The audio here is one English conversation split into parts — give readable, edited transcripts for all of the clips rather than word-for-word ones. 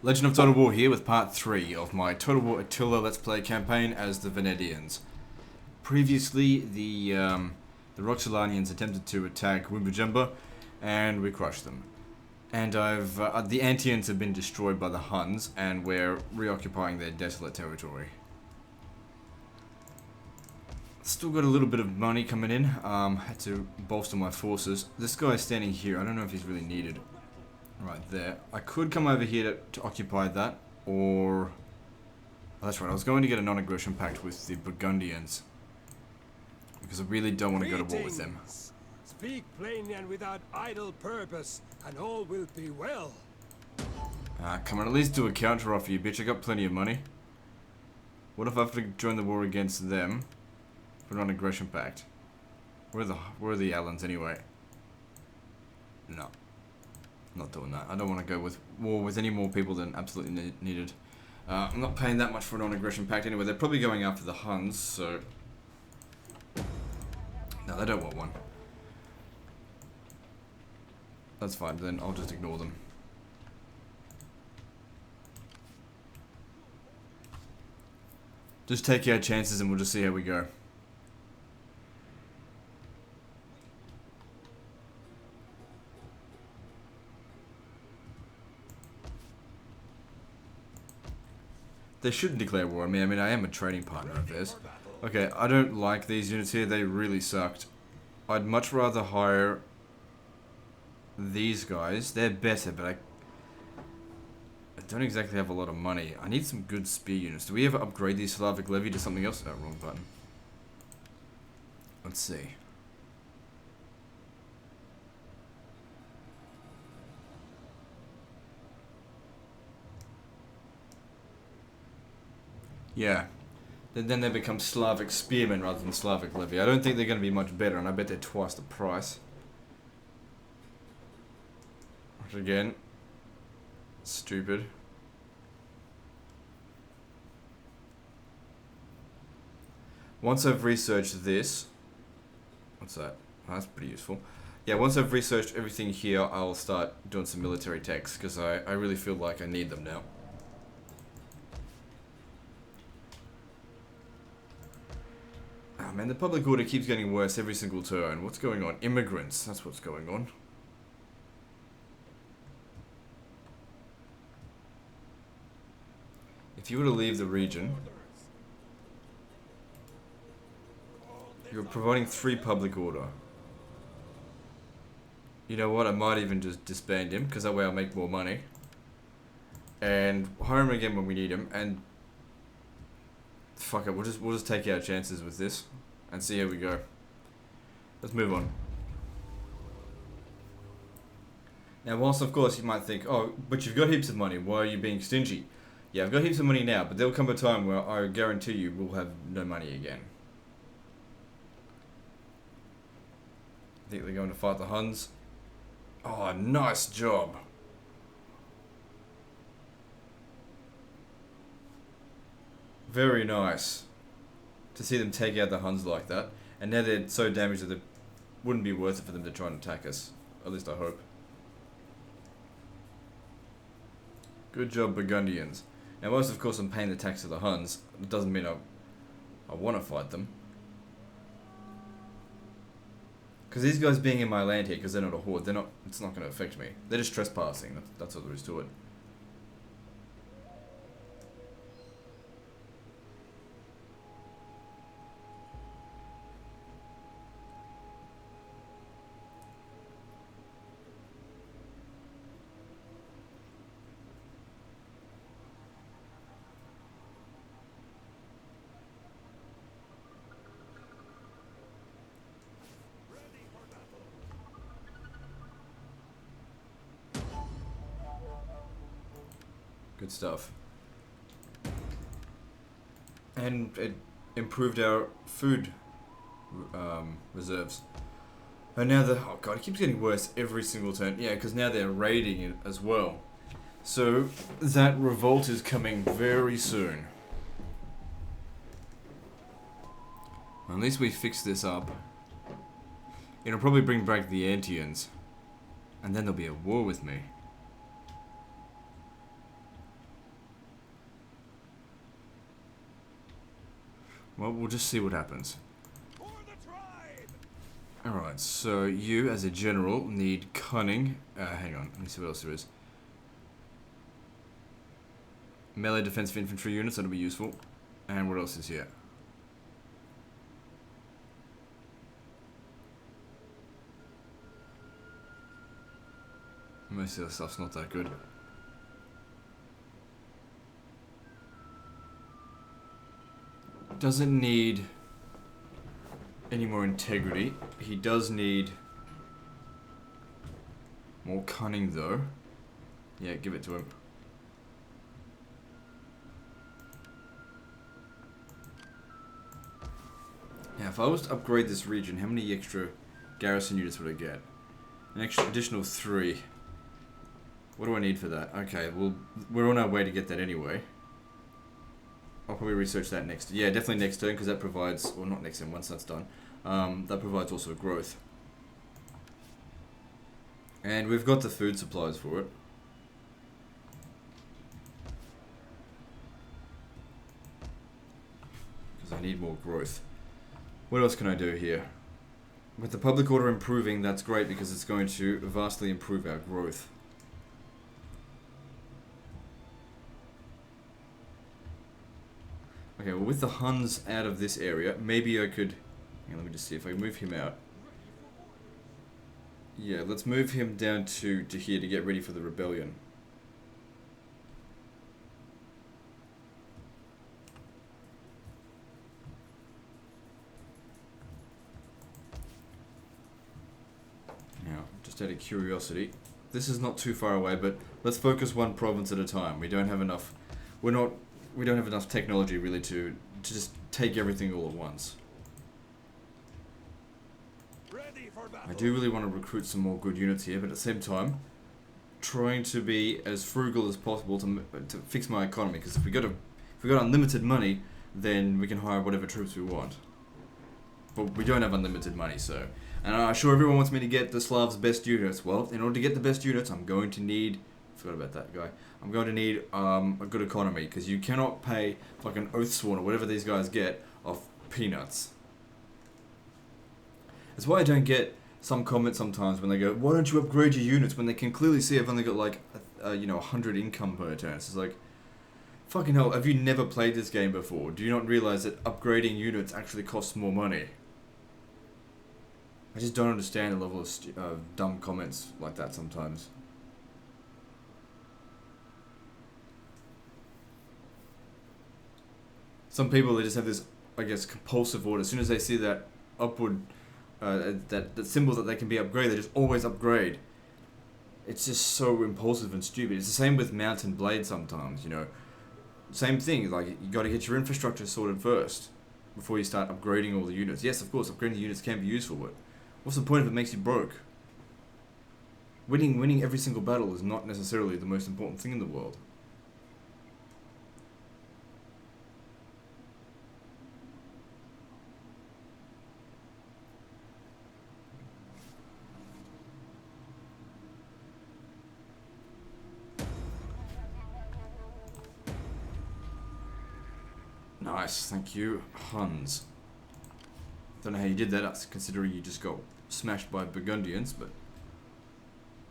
Legend of Total War here with part 3 of my Total War Attila Let's Play campaign as the Venedians. Previously, the Roxolanians attempted to attack Wimbujumba, and we crushed them. And the Antians have been destroyed by the Huns, and we're reoccupying their desolate territory. Still got a little bit of money coming in. Had to bolster my forces. This guy standing here, I don't know if he's really needed. Right there. I could come over here to occupy that, or... Oh, that's right, I was going to get a non-aggression pact with the Burgundians. Because I really don't want to go to war with them. Speak plainly and without idle purpose, and all will be well. Come on, at least do a counter offer, you bitch. I got plenty of money. What if I have to join the war against them for a non-aggression pact? Where are the Allans anyway? No. Not doing that. I don't want to go with war with any more people than absolutely needed. I'm not paying that much for a non-aggression pact anyway. They're probably going after the Huns, so... No, they don't want one. That's fine, then I'll just ignore them. Just take our chances and we'll just see how we go. They shouldn't declare war on me. I mean, I am a trading partner of theirs. Okay, I don't like these units here. They really sucked. I'd much rather hire these guys. They're better, but I don't exactly have a lot of money. I need some good spear units. Do we ever upgrade the Slavic levy to something else? Oh, wrong button. Let's see. Yeah. Then they become Slavic spearmen rather than Slavic levy. I don't think they're going to be much better, and I bet they're twice the price. Which again, stupid. Once I've researched this, what's that? Oh, that's pretty useful. Yeah, once I've researched everything here, I'll start doing some military techs, because I really feel like I need them now. Oh man, the public order keeps getting worse every single turn. What's going on? Immigrants, that's what's going on. If you were to leave the region, you're providing 3 public order. You know what, I might even just disband him, because that way I'll make more money. And hire him again when we need him, and... Fuck it, we'll just take our chances with this, and see how we go. Let's move on. Now, whilst of course you might think, oh, but you've got heaps of money, why are you being stingy? Yeah, I've got heaps of money now, but there'll come a time where I guarantee you we'll have no money again. I think they're going to fight the Huns. Oh, nice job. Very nice to see them take out the Huns like that. And now they're so damaged that it wouldn't be worth it for them to try and attack us. At least I hope. Good job, Burgundians. Now, whilst of course I'm paying the tax to the Huns, it doesn't mean I want to fight them. Because these guys being in my land here, because they're not a horde, it's not going to affect me. They're just trespassing, that's all there is to it. Good stuff. And it improved our food reserves. And now oh god, it keeps getting worse every single turn. Yeah, because now they're raiding it as well. So that revolt is coming very soon. At least we fix this up. It'll probably bring back the Antians. And then there'll be a war with me. Well, we'll just see what happens. For the tribe! Alright, so you, as a general, need cunning. Hang on, let me see what else there is. Melee defensive infantry units, that'll be useful. And what else is here? Most of the stuff's not that good. Doesn't need any more integrity. He does need more cunning though. Yeah, give it to him. Now, if I was to upgrade this region, how many extra garrison units would I get? An additional 3. What do I need for that? Okay, well, we're on our way to get that anyway. I'll probably research that next. Yeah, definitely next turn, because that provides, or not next turn, once that's done. That provides also growth. And we've got the food supplies for it. Because I need more growth. What else can I do here? With the public order improving, that's great because it's going to vastly improve our growth. Okay, well with the Huns out of this area, maybe I could... Hang on, let me just see if I move him out. Yeah, let's move him down to here to get ready for the rebellion. Now, just out of curiosity, this is not too far away, but let's focus one province at a time. We don't have enough... We don't have enough technology really to just take everything all at once. Ready for battle. I do really want to recruit some more good units here, but at the same time, trying to be as frugal as possible to fix my economy. Because if we got unlimited money, then we can hire whatever troops we want. But we don't have unlimited money, so. And I'm sure everyone wants me to get the Slavs' best units. Well, in order to get the best units, I'm going to need. Forgot about that guy. I'm going to need a good economy, because you cannot pay like an Oathsworn or whatever these guys get off peanuts. That's why I don't get some comments sometimes when they go, "Why don't you upgrade your units?" when they can clearly see I've only got like 100 income per turn. It's like, fucking hell, have you never played this game before? Do you not realize that upgrading units actually costs more money? I just don't understand the level of dumb comments like that sometimes. Some people, they just have this, I guess, compulsive order. As soon as they see that upward, that symbol that they can be upgraded, they just always upgrade. It's just so impulsive and stupid. It's the same with Mount and Blade sometimes, you know. Same thing, like, you got to get your infrastructure sorted first before you start upgrading all the units. Yes, of course, upgrading the units can be useful, but what's the point if it makes you broke? Winning every single battle is not necessarily the most important thing in the world. Nice, thank you, Huns. Don't know how you did that, considering you just got smashed by Burgundians, but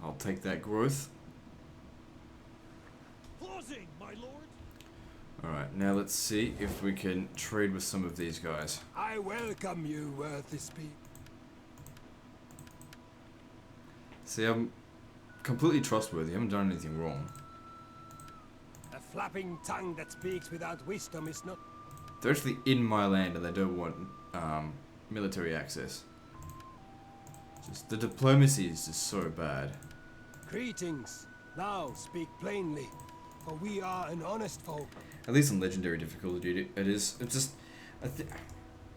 I'll take that growth. Closing, my lord. Alright, now let's see if we can trade with some of these guys. I welcome you, worthy speak. See, I'm completely trustworthy, I haven't done anything wrong. A flapping tongue that speaks without wisdom is not... They're actually in my land and they don't want military access. Just the diplomacy is just so bad. Greetings. Now speak plainly, for we are an honest folk. At least in legendary difficulty it is. It's just...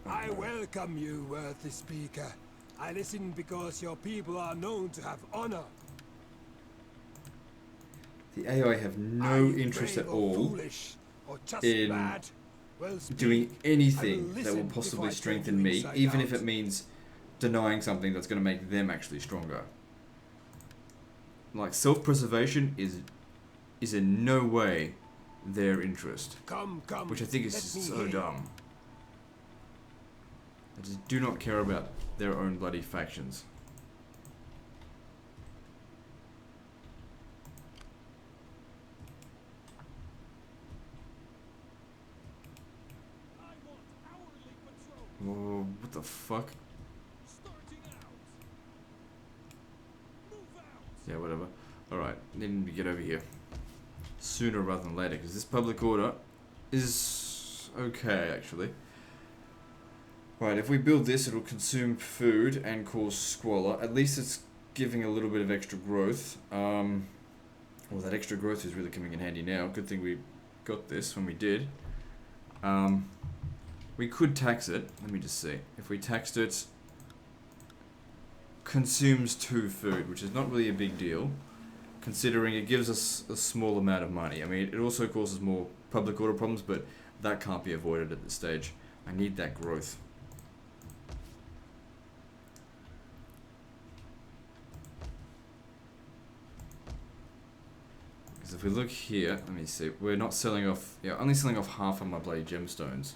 I welcome you, worthy speaker. I listen because your people are known to have honor. The AI have no interest at all foolish, or just in bad? Well, speak. doing I anything will that will listen possibly if I strengthen turn you me, inside even out. if it means denying something that's going to make them actually stronger. Like, self-preservation is in no way their interest, Come, which I think is let me so hear. dumb. I just do not care about their own bloody factions. Whoa, what the fuck? Yeah, whatever. Alright, needing to get over here sooner rather than later, because this public order is okay, actually. Right, if we build this, it'll consume food and cause squalor. At least it's giving a little bit of extra growth. Well, that extra growth is really coming in handy now. Good thing we got this when we did. We could tax it. Let me just see. If we taxed it, consumes 2 food, which is not really a big deal, considering it gives us a small amount of money. I mean, it also causes more public order problems, but that can't be avoided at this stage. I need that growth. Because if we look here, let me see, we're not selling off, yeah, only selling off half of my bloody gemstones.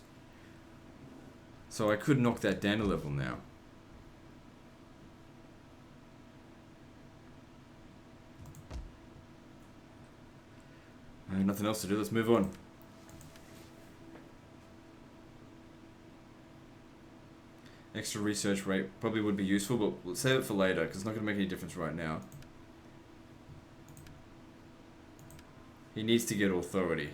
So I could knock that down a level now. Nothing else to do, let's move on. Extra research rate probably would be useful, but let's save it for later, because it's not going to make any difference right now. He needs to get authority.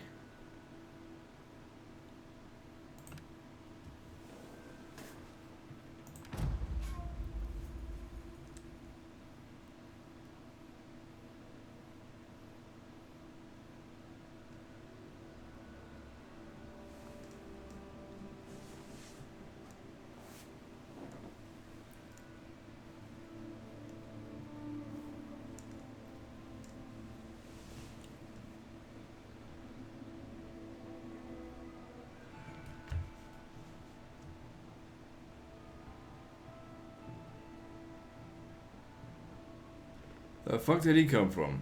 The fuck did he come from?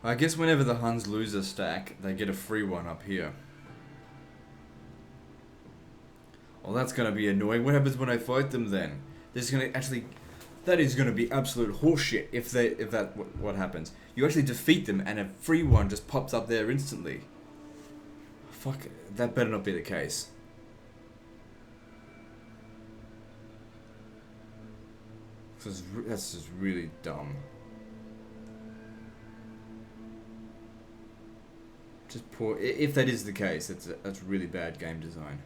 I guess whenever the Huns lose a stack, they get a free one up here. Well, that's gonna be annoying. What happens when I fight them then? There's gonna actually... That is gonna be absolute horseshit if what happens. You actually defeat them and a free one just pops up there instantly. Fuck, that better not be the case. That's just really dumb. Just poor. If that is the case, that's really bad game design.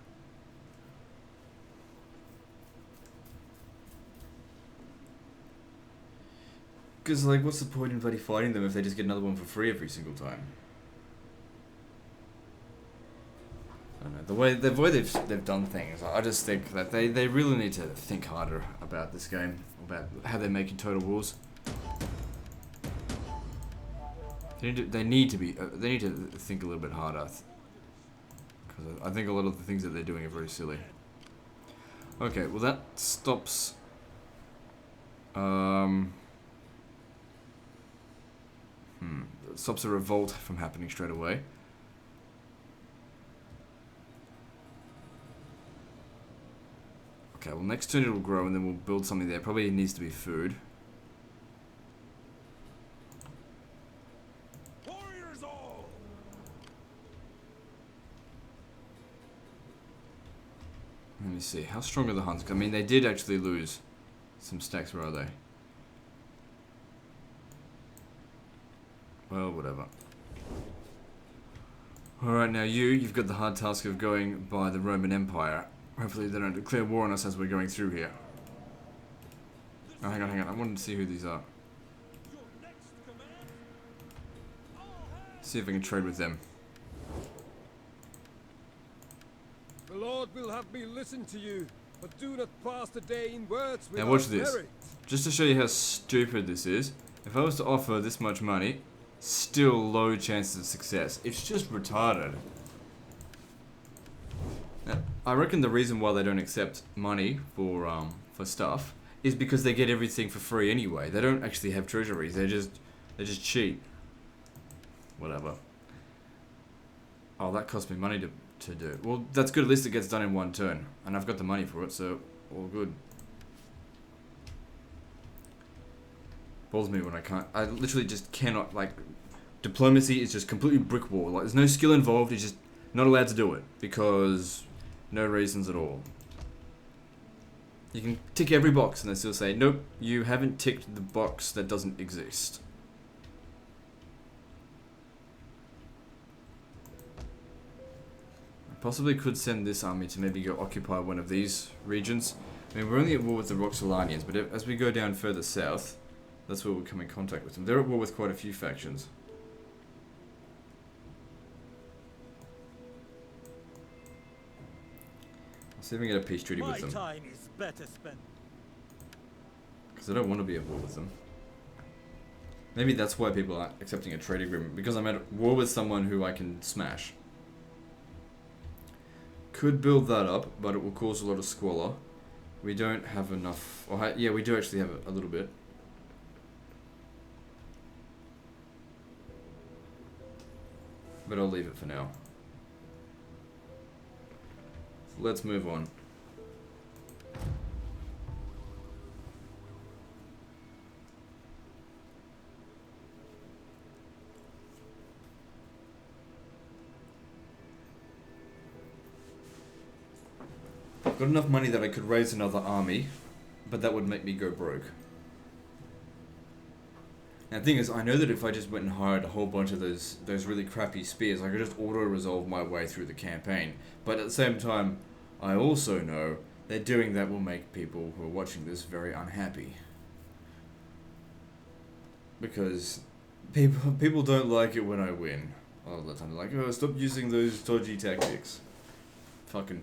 Because, like, what's the point in bloody fighting them if they just get another one for free every single time? I don't know. The way they've done things, I just think that they really need to think harder about this game, about how they're making total wars. They need to think a little bit harder, because I think a lot of the things that they're doing are very silly. Okay, well that stops. Stops a revolt from happening straight away. Okay, well next turn it'll grow and then we'll build something there. Probably needs to be food. Warriors all! Let me see, how strong are the Huns? I mean, they did actually lose some stacks, where are they? Well, whatever. Alright, now you've got the hard task of going by the Roman Empire. Hopefully they don't declare war on us as we're going through here. Oh, hang on, I wanted to see who these are. See if I can trade with them. The Lord will have me listen to you, but do not pass the day in words without Now watch this. merit. Just to show you how stupid this is, if I was to offer this much money, still low chances of success. It's just retarded. Now, I reckon the reason why they don't accept money for stuff is because they get everything for free anyway. They don't actually have treasuries. They just cheat. Whatever. Oh, that cost me money to do. Well, that's good. At least it gets done in one turn, and I've got the money for it, so all good. Balls me when I can't. I literally just cannot, like, diplomacy is just completely brick wall. Like, there's no skill involved, it's just not allowed to do it. Because no reasons at all. You can tick every box and they still say, nope, you haven't ticked the box that doesn't exist. I possibly could send this army to maybe go occupy one of these regions. I mean, we're only at war with the Roxolanians, but as we go down further south, that's where we'll come in contact with them. They're at war with quite a few factions. I'll see if we can get a peace treaty with them. My time is better spent. Because I don't want to be at war with them. Maybe that's why people aren't accepting a trade agreement. Because I'm at war with someone who I can smash. Could build that up, but it will cause a lot of squalor. We don't have enough... Or yeah, we do actually have a little bit. But I'll leave it for now. So let's move on. I've got enough money that I could raise another army, but that would make me go broke. And the thing is, I know that if I just went and hired a whole bunch of those really crappy spears, I could just auto-resolve my way through the campaign. But at the same time, I also know that doing that will make people who are watching this very unhappy. Because people don't like it when I win. All the time they're like, oh, stop using those dodgy tactics. Fucking...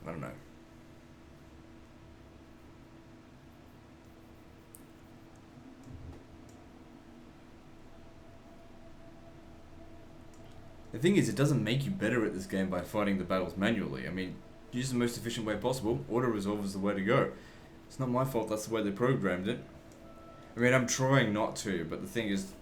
I don't know. The thing is, it doesn't make you better at this game by fighting the battles manually. I mean, use the most efficient way possible. Auto-resolve is the way to go. It's not my fault, that's the way they programmed it. I mean, I'm trying not to, but the thing is,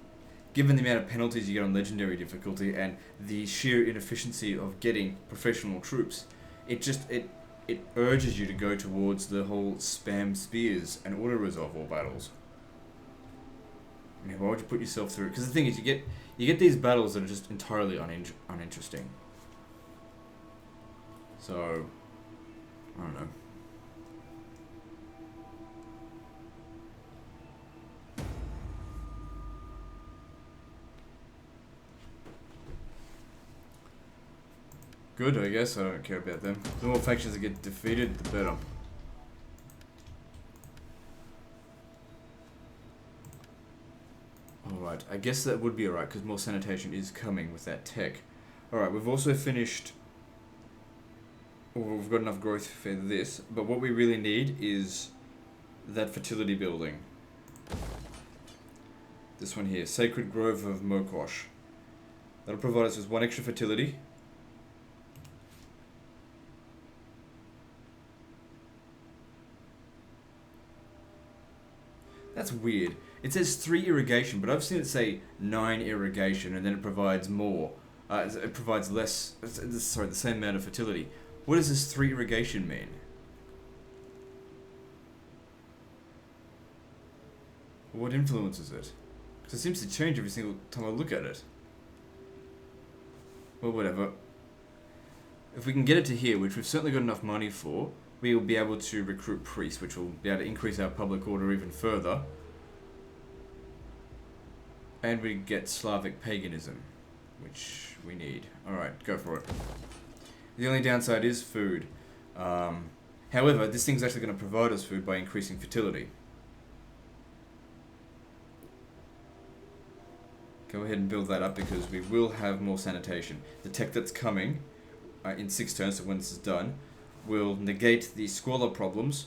given the amount of penalties you get on legendary difficulty and the sheer inefficiency of getting professional troops, it urges you to go towards the whole spam spears and auto-resolve all battles. I mean, why would you put yourself through it? Because the thing is, you get these battles that are just entirely uninteresting. So, I don't know. Good, I guess. I don't care about them. The more factions that get defeated, the better. Alright, I guess that would be alright, because more sanitation is coming with that tech. Alright, we've also finished... Well, we've got enough growth for this, but what we really need is that fertility building. This one here, Sacred Grove of Mokosh. That'll provide us with 1 extra fertility. That's weird. It says 3 irrigation, but I've seen it say 9 irrigation, and then it provides more. It provides less. Sorry, the same amount of fertility. What does this 3 irrigation mean? What influences it? Because it seems to change every single time I look at it. Well, whatever. If we can get it to here, which we've certainly got enough money for, we will be able to recruit priests, which will be able to increase our public order even further. And we get Slavic paganism, which we need. Alright, go for it. The only downside is food. However, this thing's actually going to provide us food by increasing fertility. Go ahead and build that up because we will have more sanitation. The tech that's coming in 6 turns, so when this is done, will negate the squalor problems.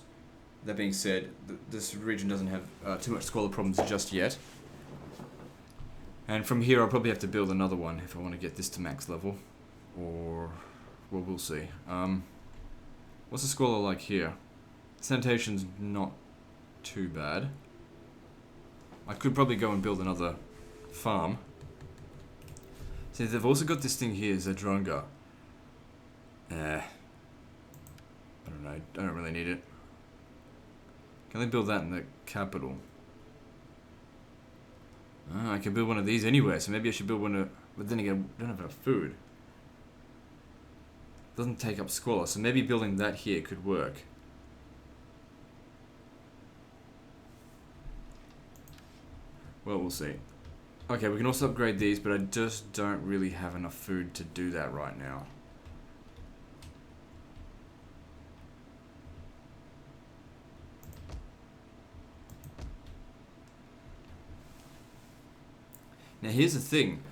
That being said, this region doesn't have too much squalor problems just yet. And from here I'll probably have to build another one if I want to get this to max level. Or... well, we'll see. What's the squalor like here? Sanitation's not too bad. I could probably go and build another farm. See, they've also got this thing here, Zadronga. I don't know, I don't really need it. Can they build that in the capital? Oh, I can build one of these anywhere, so maybe I should build one of... But then again, I don't have enough food. Doesn't take up squalor, so maybe building that here could work. Well, we'll see. Okay, we can also upgrade these, but I just don't really have enough food to do that right now. Now here's the thing,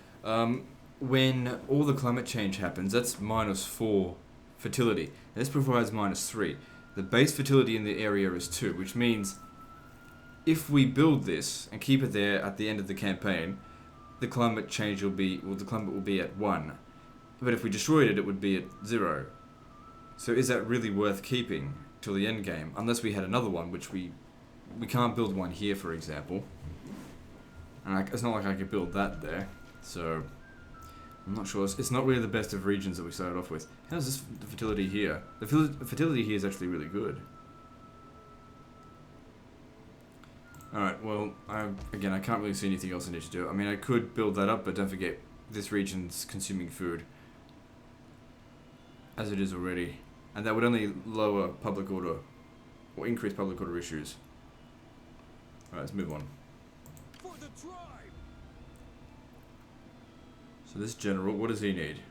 when all the climate change happens, that's -4 fertility. And this provides -3. The base fertility in the area is 2, which means if we build this and keep it there at the end of the campaign, the climate change will be, well, the climate will be at 1. But if we destroyed it, it would be at 0. So is that really worth keeping till the end game? Unless we had another one, which we can't build one here, for example. And it's not like I could build that there, so I'm not sure. It's not really the best of regions that we started off with. How's this the fertility here? The fertility here is actually really good. Alright, well, again, I can't really see anything else I need to do. I mean, I could build that up, but don't forget, this region's consuming food. As it is already. And that would only lower public order, or increase public order issues. Alright, let's move on. So this general, what does he need?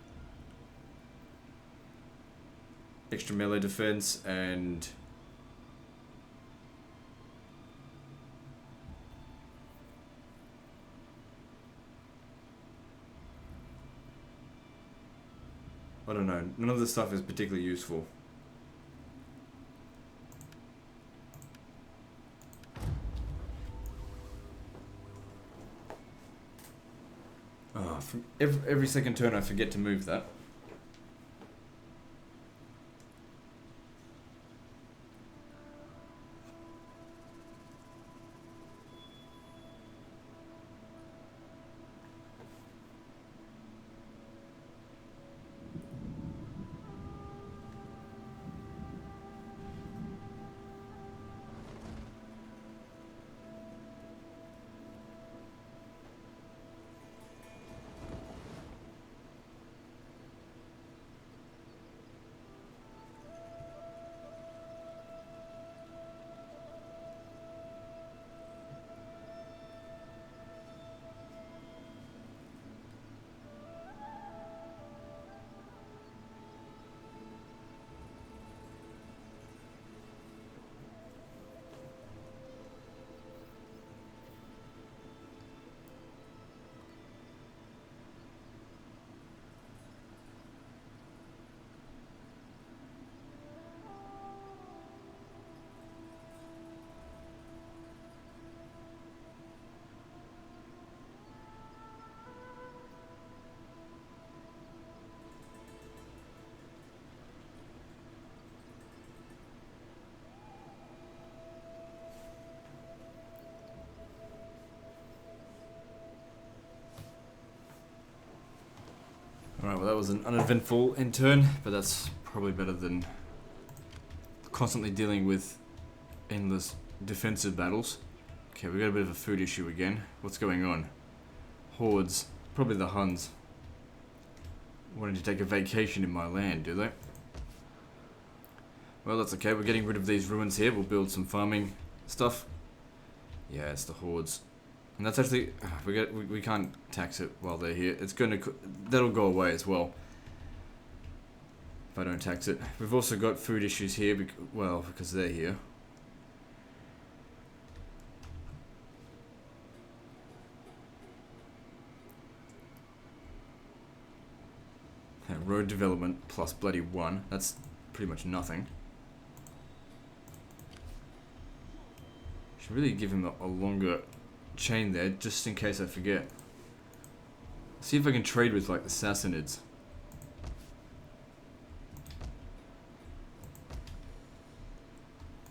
Extra melee defense and... I don't know, none of this stuff is particularly useful. Oh, every second turn I forget to move that. Alright, well that was an uneventful end turn, but that's probably better than constantly dealing with endless defensive battles. Okay, we got a bit of a food issue again. What's going on? Hordes, probably the Huns, wanting to take a vacation in my land, do they? Well, that's okay, we're getting rid of these ruins here, we'll build some farming stuff. Yeah, it's the Hordes. And that's actually, we can't tax it while they're here. It's going to, that'll go away as well if I don't tax it. We've also got food issues here, because they're here. Road development plus bloody 1. That's pretty much nothing. Should really give him a longer chain there, just in case I forget. See if I can trade with like the Sassanids.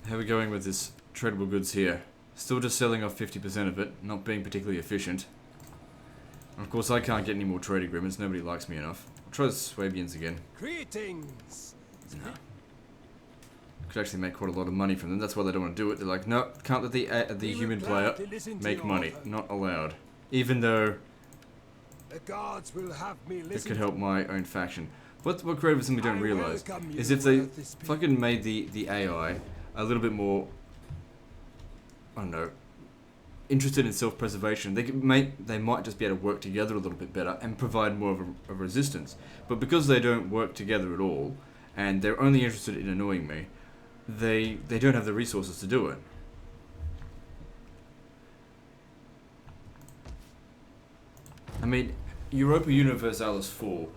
How are we going with this tradable goods here? Still just selling off 50% of it, not being particularly efficient. And of course I can't get any more trade agreements, nobody likes me enough. I'll try the Swabians again. Greetings. No. Could actually make quite a lot of money from them. That's why they don't want to do it. They're like, no, can't let the human player make money. Not allowed. Even though The gods will have me it listen. could help my own faction. What creative thing we don't I realize welcome you, is if they worthy speaker. fucking made the AI a little bit more, I don't know, interested in self-preservation, they might just be able to work together a little bit better and provide more of a resistance. But because they don't work together at all, and they're only interested in annoying me, they don't have the resources to do it. I mean, Europa Universalis 4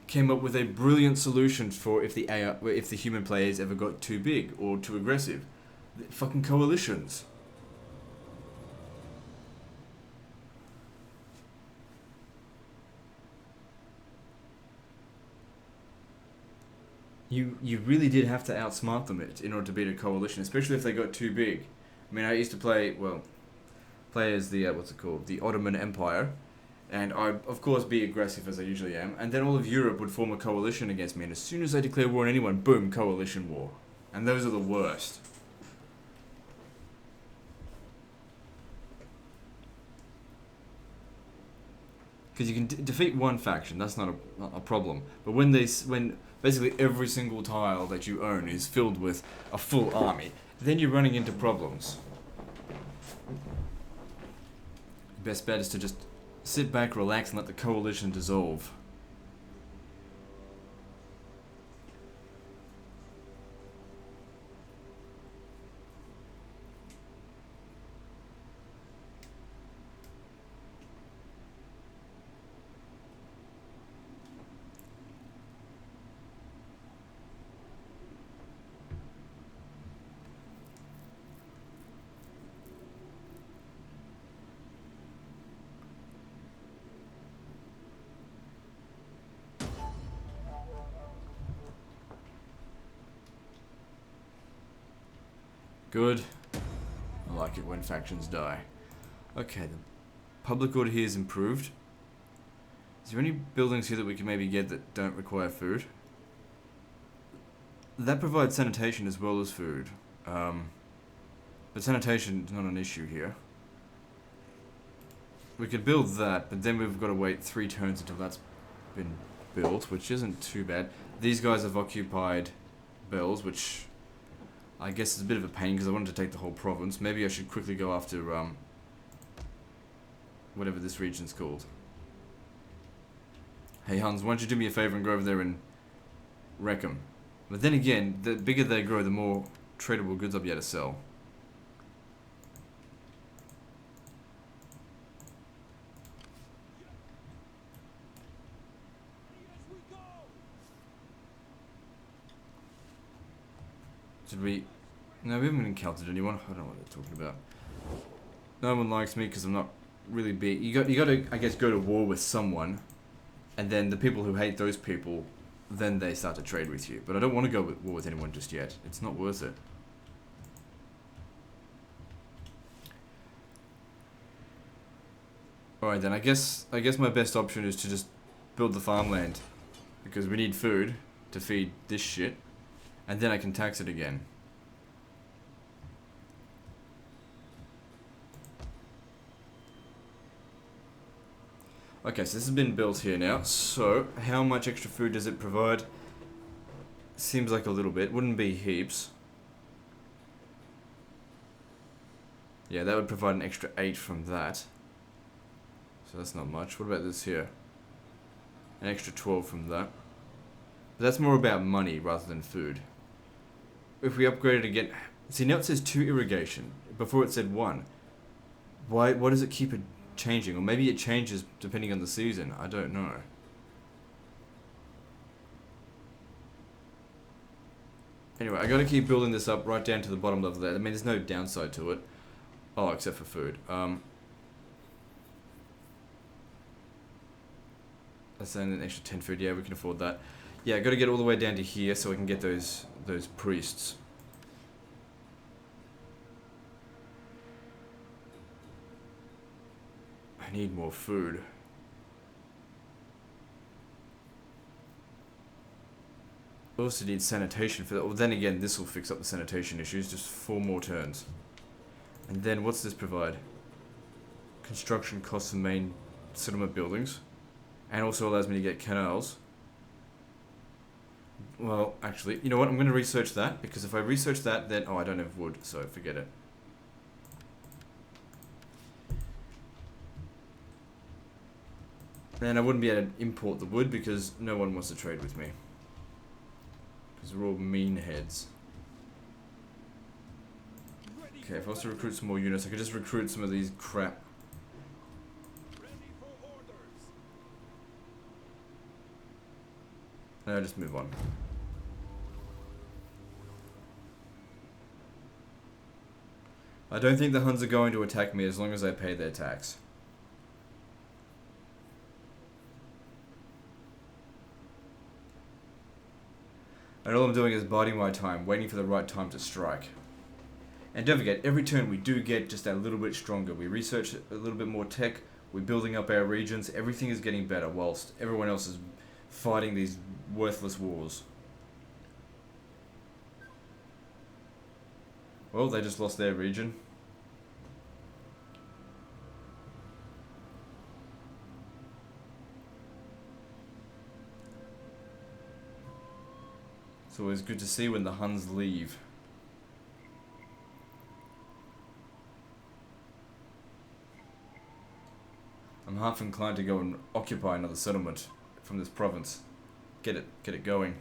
came up with a brilliant solution for if the human players ever got too big or too aggressive. Fucking coalitions. You really did have to outsmart them in order to beat a coalition, especially if they got too big. I mean, I used to play as the the Ottoman Empire, and I'd of course be aggressive as I usually am, and then all of Europe would form a coalition against me, and as soon as I declare war on anyone, boom, coalition war. And those are the worst. Because you can defeat one faction, that's not a problem. But when basically every single tile that you own is filled with a full army, then you're running into problems. Best bet is to just sit back, relax, and let the coalition dissolve. Good. I like it when factions die. Okay, the public order here is improved. Is there any buildings here that we can maybe get that don't require food? That provides sanitation as well as food. But sanitation is not an issue here. We could build that, but then we've got to wait 3 turns until that's been built, which isn't too bad. These guys have occupied Bells, which I guess is a bit of a pain because I wanted to take the whole province. Maybe I should quickly go after whatever this region's called. Hey Huns, why don't you do me a favor and go over there and wreck them? But then again, the bigger they grow, the more tradable goods I'll be able to sell. Did we... No, we haven't encountered anyone. I don't know what they're talking about. No one likes me because I'm not really big. You got to, I guess, go to war with someone, and then the people who hate those people, then they start to trade with you. But I don't want to go to war with anyone just yet. It's not worth it. Alright then, I guess my best option is to just build the farmland, because we need food to feed this shit, and then I can tax it again. Okay, so this has been built here now. So, how much extra food does it provide? Seems like a little bit. Wouldn't be heaps. Yeah, that would provide an extra 8 from that. So that's not much. What about this here? An extra 12 from that. But that's more about money rather than food. If we upgrade it again... See, now it says 2 irrigation. Before it said 1. Why does it keep it changing? Or maybe it changes depending on the season. I don't know. Anyway, I gotta keep building this up right down to the bottom level there. I mean, there's no downside to it. Oh, except for food. That's an extra 10 food. Yeah, we can afford that. Yeah, I gotta get all the way down to here so I can get those priests. I need more food. also need sanitation for that. Well, then again, this will fix up the sanitation issues. Just 4 more turns. And then what's this provide? Construction costs and main settlement buildings. And also allows me to get canals. Well, actually, you know what? I'm going to research that. Because if I research that, then... Oh, I don't have wood, so forget it. And I wouldn't be able to import the wood because no one wants to trade with me. Because we're all mean heads. Okay, if I was to recruit some more units, I could just recruit some of these crap. No, just move on. I don't think the Huns are going to attack me as long as I pay their tax. And all I'm doing is biding my time, waiting for the right time to strike. And don't forget, every turn we do get just a little bit stronger. We research a little bit more tech, we're building up our regions, everything is getting better whilst everyone else is fighting these worthless wars. Well, they just lost their region. It's always good to see when the Huns leave. I'm half inclined to go and occupy another settlement from this province. Get it going.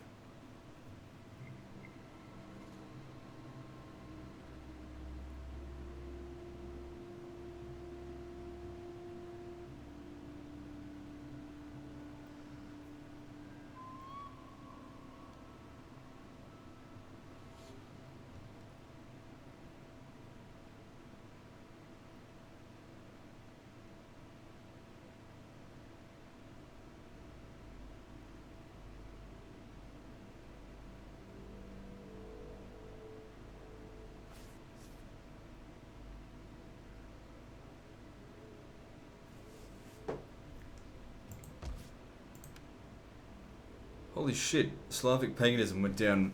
Holy shit, Slavic paganism went down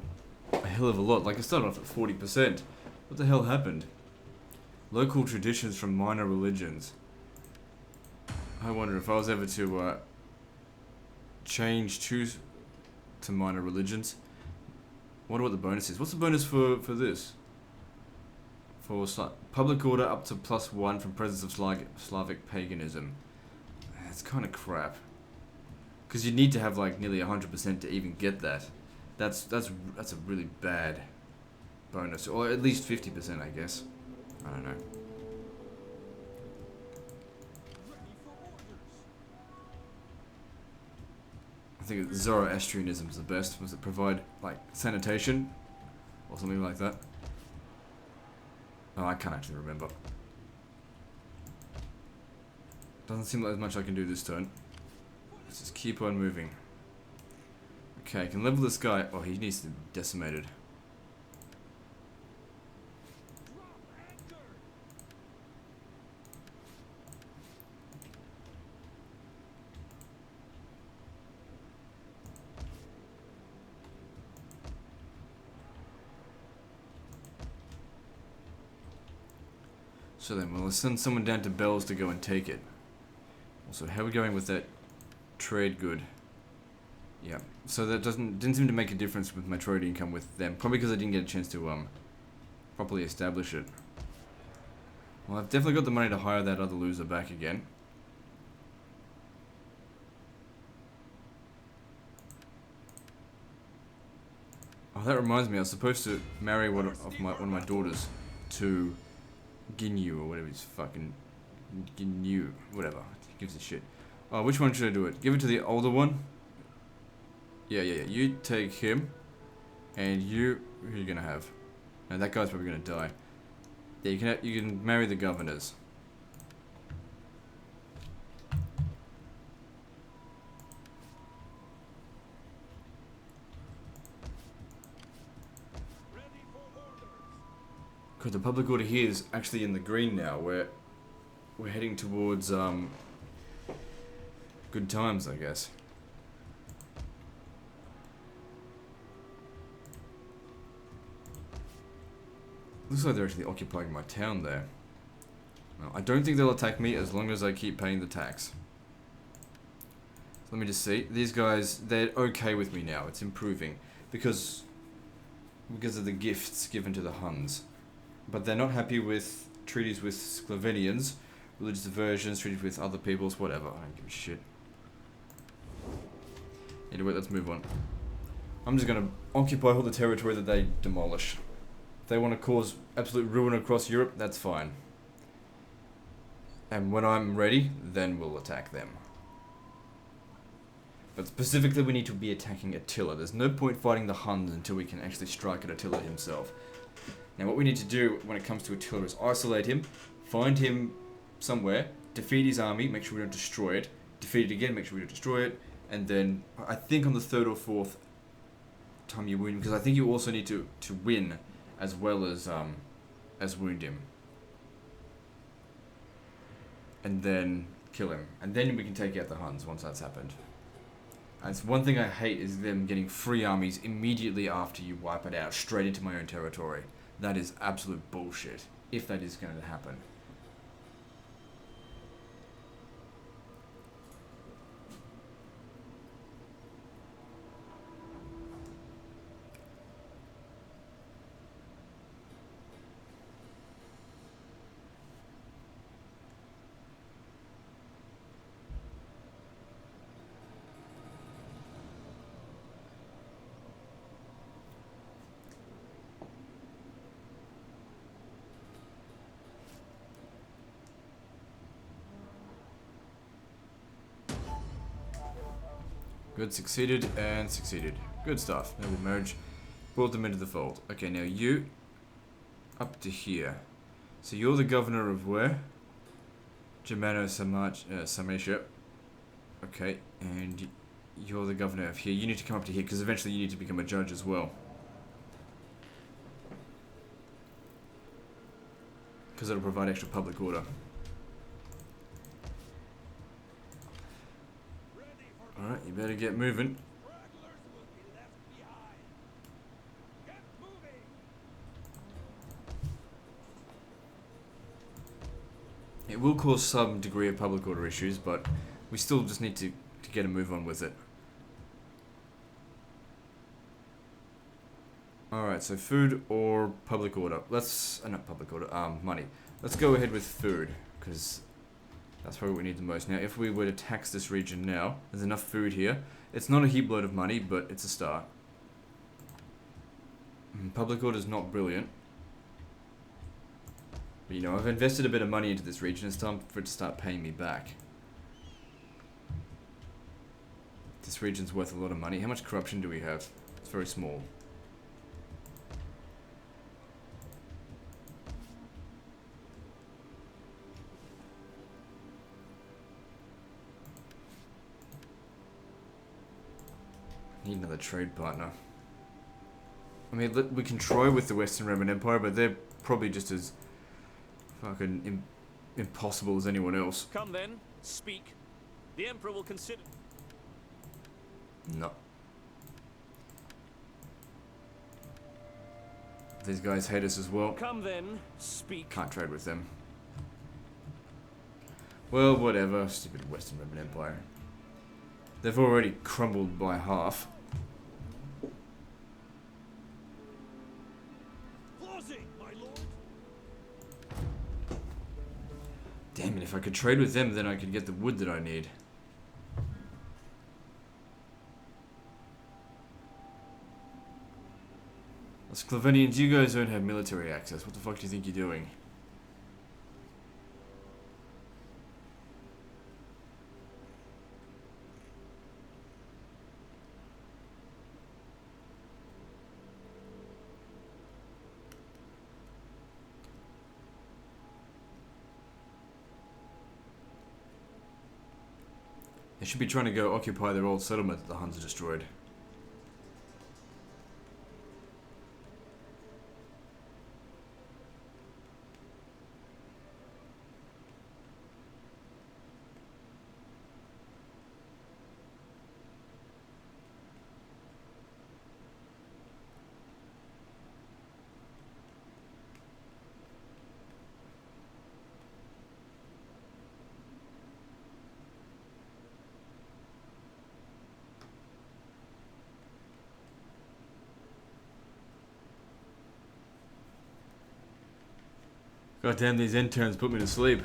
a hell of a lot. Like, it started off at 40%. What the hell happened? Local traditions from minor religions. I wonder if I was ever to choose to minor religions. I wonder what the bonus is. What's the bonus for this? For public order up to +1 from presence of Slavic paganism. That's kind of crap. Because you need to have like nearly 100% to even get that. That's a really bad bonus, or at least 50%, I guess. I don't know. I think Zoroastrianism is the best. Was it provide like sanitation or something like that? Oh, I can't actually remember. Doesn't seem like there's much I can do this turn. Let's just keep on moving. Okay, I can level this guy. Oh, he needs to be decimated. So then, we'll send someone down to Bells to go and take it. Also, how are we going with that trade good? Yeah, so that didn't seem to make a difference with my trade income with them. Probably because I didn't get a chance to properly establish it. Well, I've definitely got the money to hire that other loser back again. Oh, that reminds me, I was supposed to marry one of my daughters to Ginyu, or whatever he's fucking... Ginyu, whatever. He gives a shit. Oh, which one should I do it? Give it to the older one? Yeah. You take him. And you... Who are you gonna have? No, that guy's probably gonna die. Yeah, you can marry the governors. Because the public order here is actually in the green now. We're heading towards good times, I guess. Looks like they're actually occupying my town there. Well, I don't think they'll attack me as long as I keep paying the tax. So let me just see. These guys, they're okay with me now. It's improving. Because of the gifts given to the Huns. But they're not happy with treaties with Sclavenians, religious diversions, treaties with other peoples, whatever. I don't give a shit. Anyway, let's move on. I'm just gonna occupy all the territory that they demolish. If they want to cause absolute ruin across Europe, that's fine. And when I'm ready, then we'll attack them. But specifically, we need to be attacking Attila. There's no point fighting the Huns until we can actually strike at Attila himself. Now, what we need to do when it comes to Attila is isolate him, find him somewhere, defeat his army, make sure we don't destroy it, defeat it again, make sure we don't destroy it, and then I think on the third or fourth time you win, because I think you also need to win as well as wound him. And then kill him. And then we can take out the Huns once that's happened. And it's one thing I hate is them getting free armies immediately after you wipe it out, straight into my own territory. That is absolute bullshit, if that is going to happen. Good, succeeded, and succeeded. Good stuff. Now we merge, brought them into the fold. Okay, now you, up to here. So you're the governor of where? Germano-Sarmatia. Okay, and you're the governor of here. You need to come up to here, because eventually you need to become a judge as well. Because it'll provide extra public order. Alright, you better get moving. It will cause some degree of public order issues, but we still just need to get a move on with it. Alright, so food or public order. Let's, not public order, money. Let's go ahead with food, because that's probably what we need the most. Now, if we were to tax this region now, there's enough food here. It's not a heap load of money, but it's a start. Public order is not brilliant. But, you know, I've invested a bit of money into this region. It's time for it to start paying me back. This region's worth a lot of money. How much corruption do we have? It's very small. Need another trade partner. I mean, we can try with the Western Roman Empire, but they're probably just as fucking impossible as anyone else. Come then, speak. The Emperor will consider... No. These guys hate us as well. Come then, speak. Can't trade with them. Well, whatever. Stupid Western Roman Empire. They've already crumbled by half. Damn it, if I could trade with them, then I could get the wood that I need. The Sclavenians, you guys don't have military access. What the fuck do you think you're doing? They should be trying to go occupy their old settlement that the Huns destroyed. God damn, these interns put me to sleep.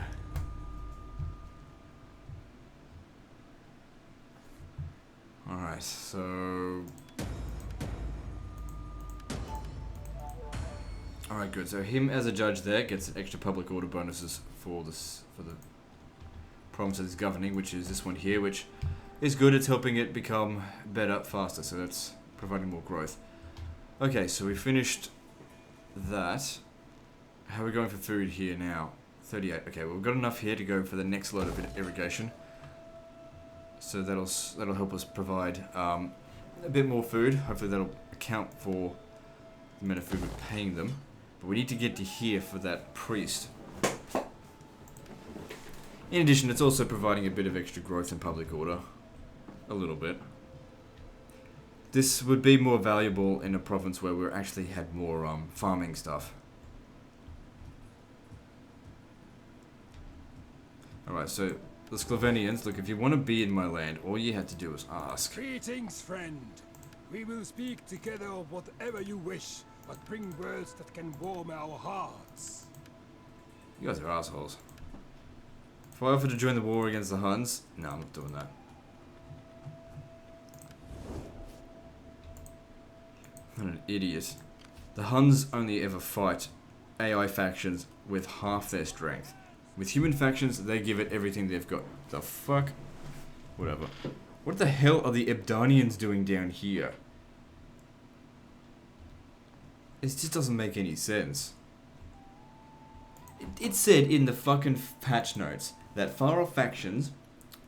Alright, so... Alright, good. So him as a judge there gets extra public order bonuses for this, for the province that he's governing, which is this one here, which is good. It's helping it become better, faster, so that's providing more growth. Okay, so we finished that. How are we going for food here now? 38. Okay, well, we've got enough here to go for the next load of irrigation. So that'll help us provide a bit more food. Hopefully that'll account for the amount of food we're paying them. But we need to get to here for that priest. In addition, it's also providing a bit of extra growth in public order. A little bit. This would be more valuable in a province where we actually had more farming stuff. Alright, so the Sclavenians, look, if you want to be in my land, all you have to do is ask. Greetings, friend. We will speak together of whatever you wish, but bring words that can warm our hearts. You guys are assholes. If I offer to join the war against the Huns, no, I'm not doing that. What an idiot. The Huns only ever fight AI factions with half their strength. With human factions, they give it everything they've got. The fuck? Whatever. What the hell are the Ebdanians doing down here? It just doesn't make any sense. It said in the fucking patch notes that far-off factions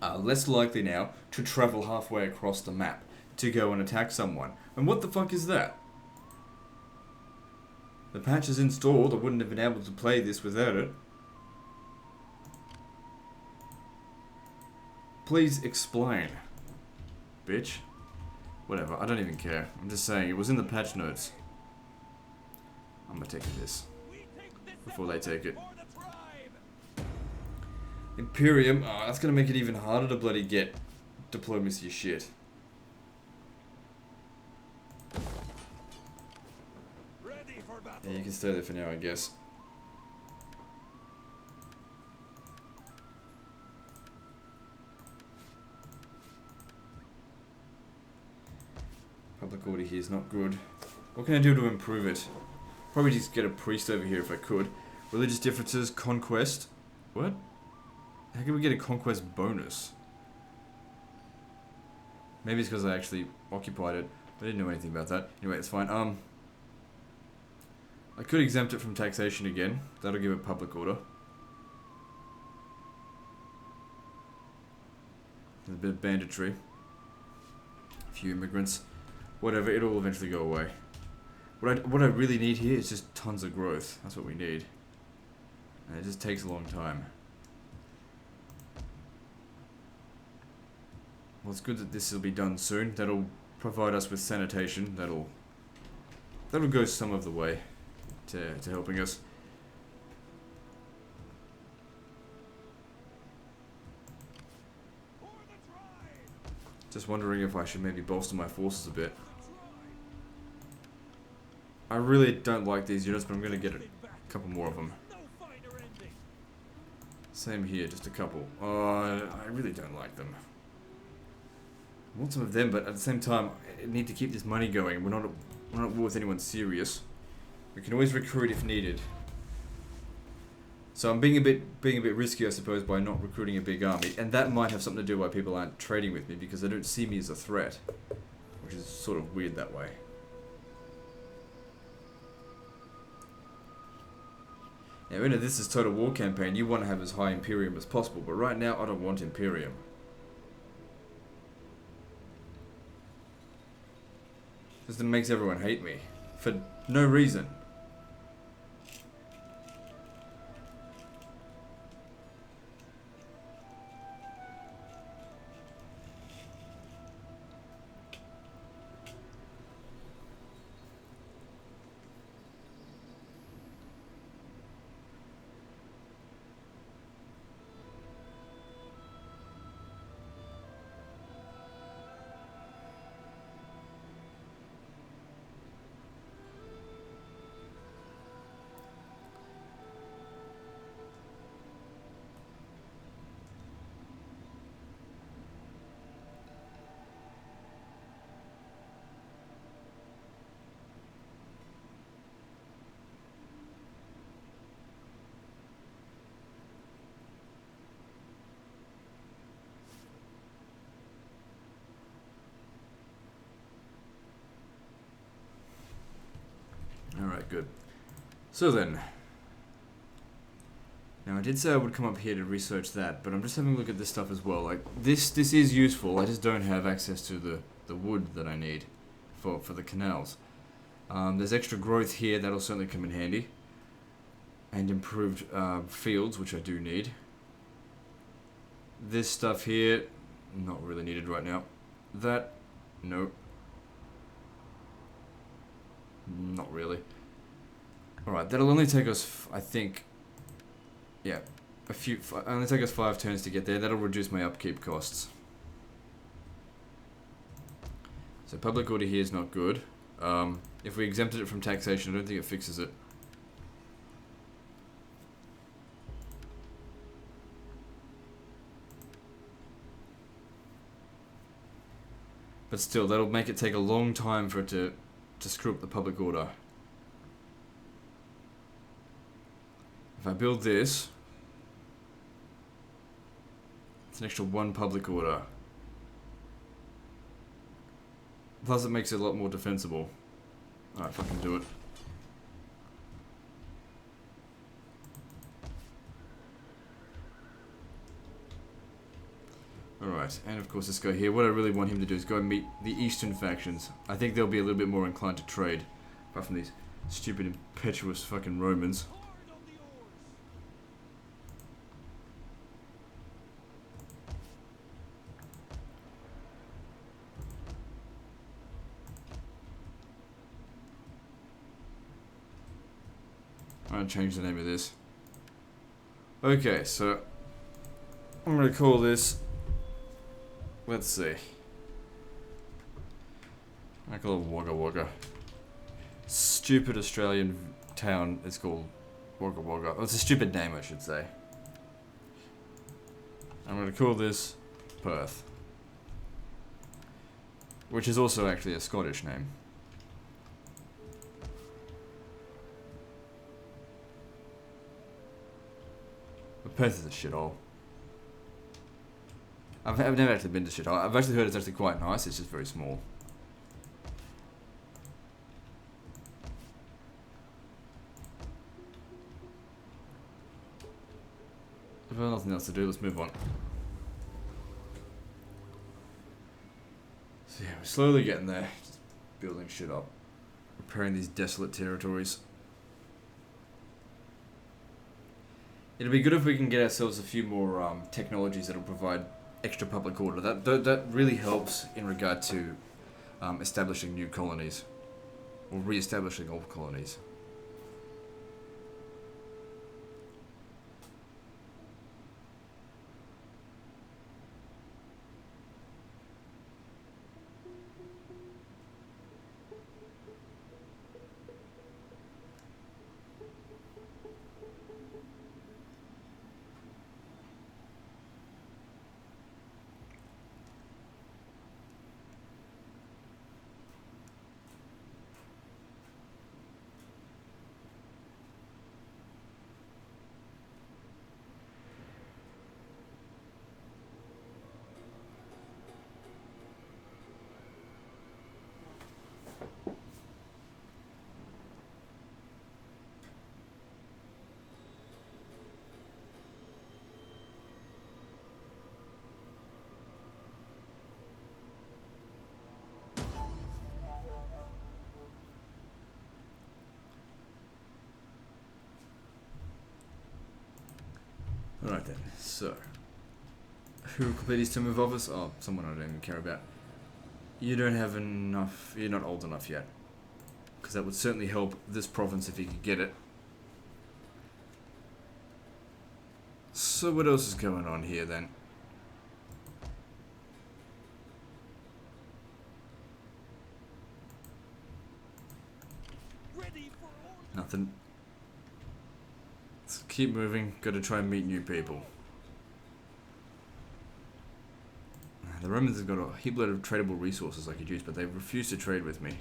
are less likely now to travel halfway across the map to go and attack someone. And what the fuck is that? The patch is installed. I wouldn't have been able to play this without it. Please explain. Bitch. Whatever, I don't even care. I'm just saying, it was in the patch notes. I'm gonna take this. Before they take it. Imperium. Oh, that's gonna make it even harder to bloody get diplomacy shit. Yeah, you can stay there for now, I guess. Public order here is not good. What can I do to improve it? Probably just get a priest over here if I could. Religious differences, conquest. What? How can we get a conquest bonus? Maybe it's because I actually occupied it. I didn't know anything about that. Anyway, it's fine. I could exempt it from taxation again. That'll give it public order. There's a bit of banditry. A few immigrants. Whatever, it'll eventually go away. What I really need here is just tons of growth. That's what we need. And it just takes a long time. Well, it's good that this will be done soon. That'll provide us with sanitation. That'll go some of the way to helping us. Just wondering if I should maybe bolster my forces a bit. I really don't like these units, but I'm going to get a couple more of them. Same here, just a couple. I really don't like them. I want some of them, but at the same time, I need to keep this money going. We're not at war with anyone serious. We can always recruit if needed. So I'm being a bit risky, I suppose, by not recruiting a big army, and that might have something to do why people aren't trading with me, because they don't see me as a threat, which is sort of weird that way. Now, when this is total war campaign, you want to have as high Imperium as possible, but right now I don't want Imperium. Because it makes everyone hate me for no reason. good. So then. Now I did say I would come up here to research that, but I'm just having a look at this stuff as well. Like, this is useful, I just don't have access to the wood that I need for the canals. There's extra growth here, that'll certainly come in handy. And improved fields, which I do need. This stuff here, not really needed right now. That, no. Not really. Alright, that'll only take us, I think, yeah, only take us 5 turns to get there. That'll reduce my upkeep costs. So public order here is not good. If we exempted it from taxation, I don't think it fixes it. But still, that'll make it take a long time for it to screw up the public order. If I build this, it's an extra 1 public order. Plus it makes it a lot more defensible. Alright, fucking do it. Alright, and of course this guy here, what I really want him to do is go and meet the eastern factions. I think they'll be a little bit more inclined to trade. Apart from these stupid, impetuous fucking Romans. I'll change the name of this. Okay, so I'm gonna call this, let's see, I call it Wagga Wagga. Stupid Australian town is called Wagga Wagga. Oh, it's a stupid name, I should say. I'm gonna call this Perth, which is also actually a Scottish name. But Perth is a shithole. I've never actually been to shithole. I've actually heard it's actually quite nice, it's just very small. If there's nothing else to do, let's move on. So yeah, we're slowly getting there. Just building shit up. Repairing these desolate territories. It'll be good if we can get ourselves a few more technologies that'll provide extra public order. That really helps in regard to establishing new colonies. Or re-establishing old colonies. Alright then, so who completed his term of office? Oh, someone I don't even care about. You don't have enough, you're not old enough yet. Because that would certainly help this province if you could get it. So what else is going on here then? Nothing. Let's keep moving. Got to try and meet new people. The Romans have got a heap load of tradable resources I could use, but they refuse to trade with me.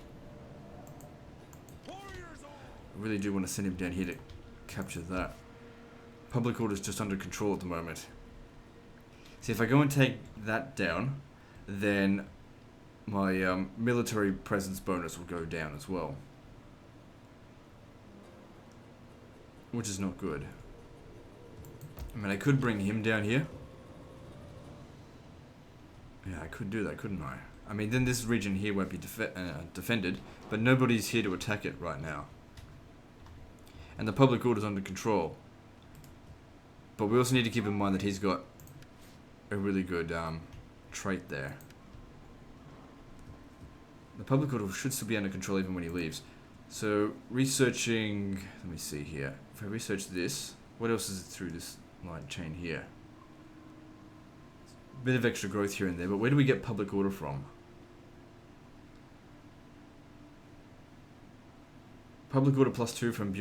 I really do want to send him down here to capture that. Public order is just under control at the moment. See, if I go and take that down, then my military presence bonus will go down as well. which is not good. I mean, I could bring him down here. Yeah, I could do that, couldn't I? I mean, then this region here won't be defended, but nobody's here to attack it right now. And the public order's under control. But we also need to keep in mind that he's got a really good trait there. The public order should still be under control even when he leaves. So, researching... Let me see here. If I research this, what else is it through this line chain here? Bit of extra growth here and there, but where do we get public order from? Public order +2 from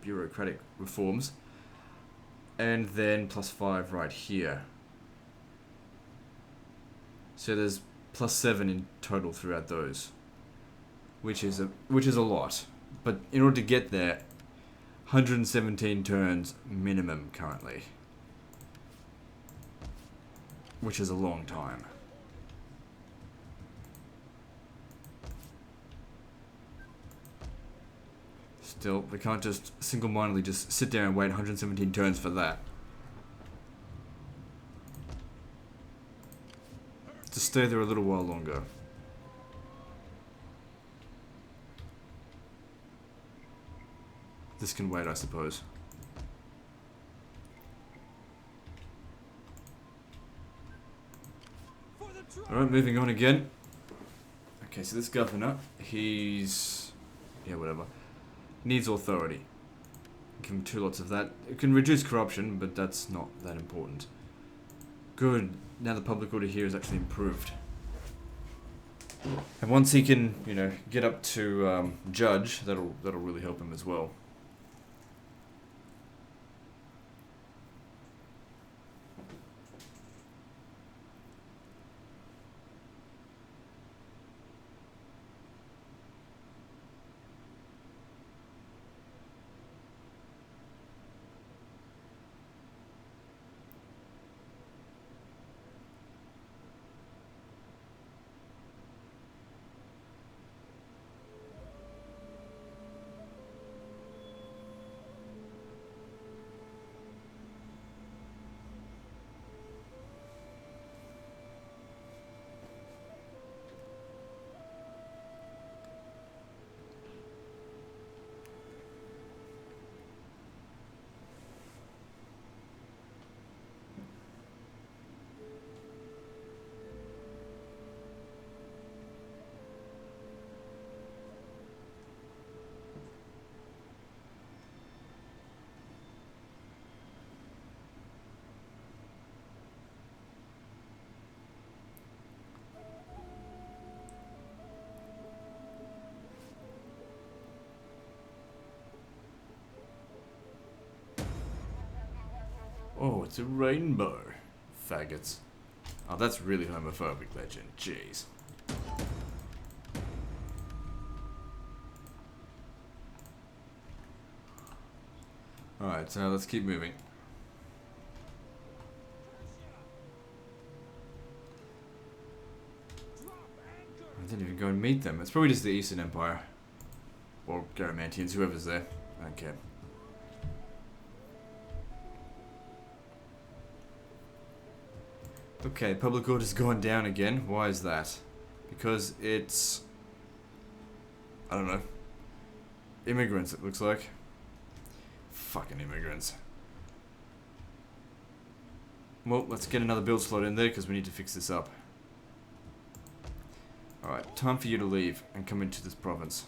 bureaucratic reforms. And then +5 right here. So there's +7 in total throughout those. Which is a lot. But in order to get there, 117 turns minimum currently. Which is a long time. Still, we can't just single-mindedly just sit there and wait 117 turns for that. Just stay there a little while longer. This can wait, I suppose. Alright, moving on again. Okay, so this governor, he's... yeah, whatever. Needs authority. Give him 2 lots of that. It can reduce corruption, but that's not that important. Good. Now the public order here is actually improved. And once he can, you know, get up to judge, that'll really help him as well. Oh, it's a rainbow. Faggots. Oh, that's really homophobic, Legend. Jeez. Alright, so let's keep moving. I didn't even go and meet them. It's probably just the Eastern Empire. Or Garamantians, whoever's there. I don't care. Okay, public order's gone down again. Why is that? Because it's... I don't know. Immigrants, it looks like. Fucking immigrants. Well, let's get another build slot in there because we need to fix this up. Alright, time for you to leave and come into this province.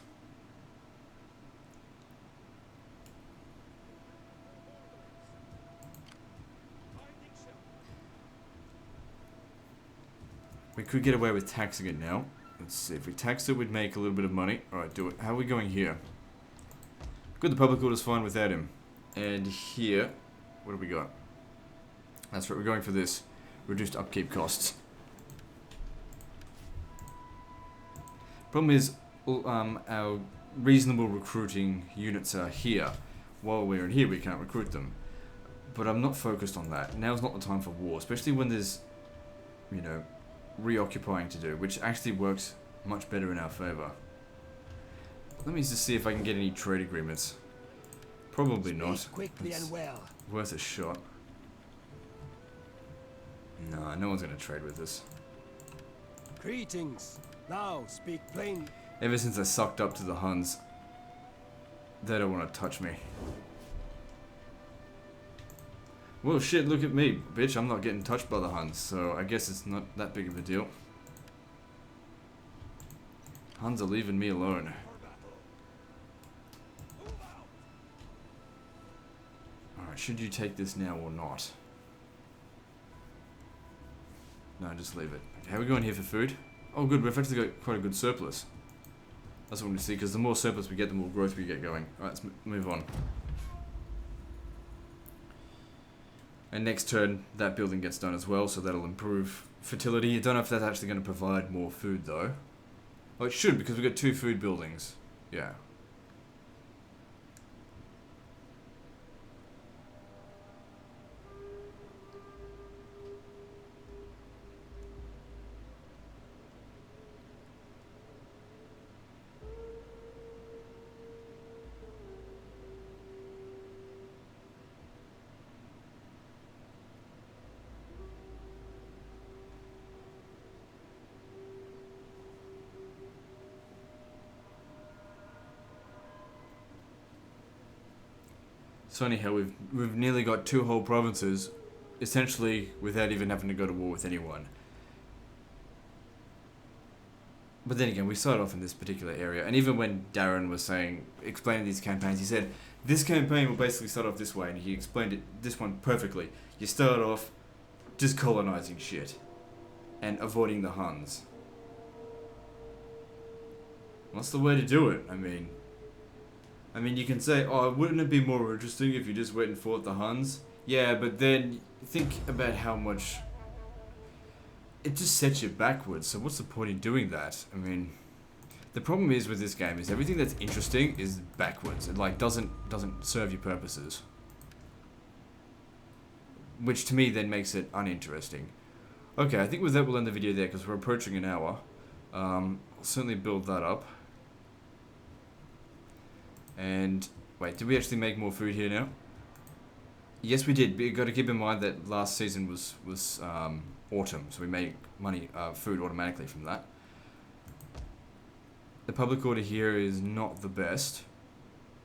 We could get away with taxing it now. Let's see, if we tax it, we'd make a little bit of money. Alright, do it. How are we going here? Good, the public order's fine without him. And here, what do we got? That's right, we're going for this. Reduced upkeep costs. Problem is, our reasonable recruiting units are here. While we're in here, we can't recruit them. But I'm not focused on that. Now's not the time for war, especially when there's, you know, reoccupying to do, which actually works much better in our favor. Let me just see if I can get any trade agreements. Probably Speak not. quickly It's and well. worth a shot. Nah, no one's gonna trade with us. Greetings. Now speak plain. Ever since I sucked up to the Huns, they don't want to touch me. Well, shit, look at me, bitch. I'm not getting touched by the Huns, so I guess it's not that big of a deal. Huns are leaving me alone. Alright, should you take this now or not? No, just leave it. Okay, how are we going here for food? Oh good, we've actually got quite a good surplus. That's what we see, because the more surplus we get, the more growth we get going. Alright, let's move on. And next turn, that building gets done as well, so that'll improve fertility. I don't know if that's actually going to provide more food, though. Oh, it should, because we've got 2 food buildings. Yeah. It's funny how we've nearly got 2 whole provinces, essentially without even having to go to war with anyone. But then again, we started off in this particular area, and even when Darren was explaining these campaigns, he said, this campaign will basically start off this way, and he explained this one perfectly. You start off just colonizing shit, and avoiding the Huns. What's the way to do it? I mean, you can say, oh, wouldn't it be more interesting if you just went and fought the Huns? Yeah, but then think about how much... It just sets you backwards, so what's the point in doing that? I mean, the problem is with this game is everything that's interesting is backwards. It, like, doesn't serve your purposes. Which, to me, then makes it uninteresting. Okay, I think with that we'll end the video there, because we're approaching an hour. I'll certainly build that up. And wait, did we actually make more food here now? Yes, we did. But you got to keep in mind that last season was autumn, so we made food automatically from that. The public order here is not the best.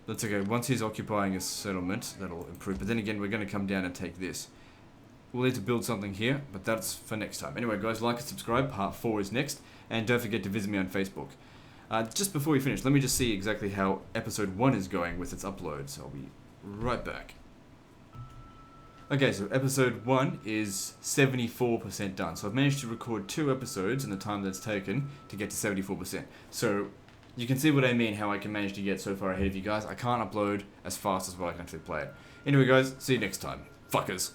That's okay. Once he's occupying a settlement, that'll improve. But then again, we're going to come down and take this. We'll need to build something here, but that's for next time. Anyway, guys, like and subscribe. Part 4 is next, and don't forget to visit me on Facebook. Just before we finish, let me just see exactly how episode 1 is going with its upload, so I'll be right back. Okay, so episode 1 is 74% done, so I've managed to record 2 episodes in the time that's taken to get to 74%. So, you can see what I mean, how I can manage to get so far ahead of you guys. I can't upload as fast as what I can actually play it. Anyway guys, see you next time. Fuckers.